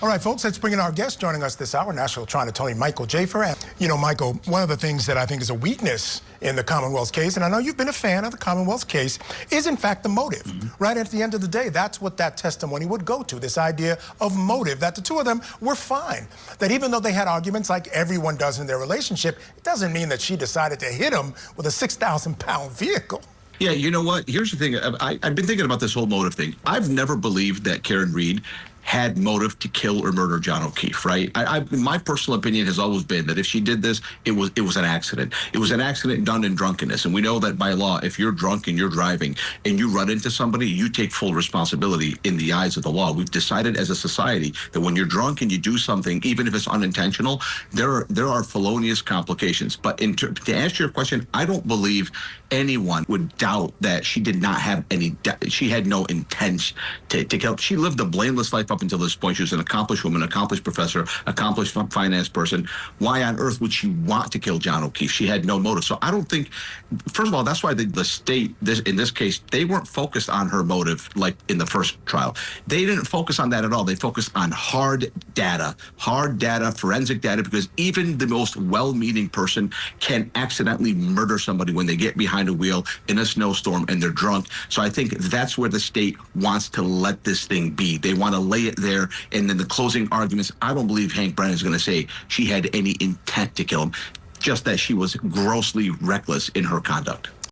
All right, folks, let's bring in our guest joining us this hour, National Attorney Michael Jaafar. And, you know, Michael, one of the things that I think is a weakness in the Commonwealth's case, and I know you've been a fan of the Commonwealth's case, is in fact the motive. Right at the end of the day, that's what that testimony would go to, this idea of motive, that the two of them were fine. That even though they had arguments like everyone does in their relationship, it doesn't mean that she decided to hit him with a 6,000-pound vehicle. Yeah, you know what? Here's the thing. I've been thinking about this whole motive thing. I've never believed that Karen Read had motive to kill or murder John O'Keefe, right? My personal opinion has always been that if she did this, it was an accident. It was an accident done in drunkenness. And we know that by law, if you're drunk and you're driving and you run into somebody, you take full responsibility in the eyes of the law. We've decided as a society that when you're drunk and you do something, even if it's unintentional, there are felonious complications. But to answer your question, I don't believe anyone would doubt that she did not have she had no intent to kill. She lived a blameless life up until this point. She was an accomplished woman, accomplished professor, accomplished finance person. Why on earth would she want to kill John O'Keefe? She had no motive. So I don't think, first of all, that's why the state, in this case, they weren't focused on her motive like in the first trial. They didn't focus on that at all. They focused on hard data, forensic data, because even the most well-meaning person can accidentally murder somebody when they get behind a wheel in a snowstorm and they're drunk. So I think that's where the state wants to let this thing be. They want to lay it there, and then the closing arguments, I don't believe Hank Brennan is going to say she had any intent to kill him, just that she was grossly reckless in her conduct.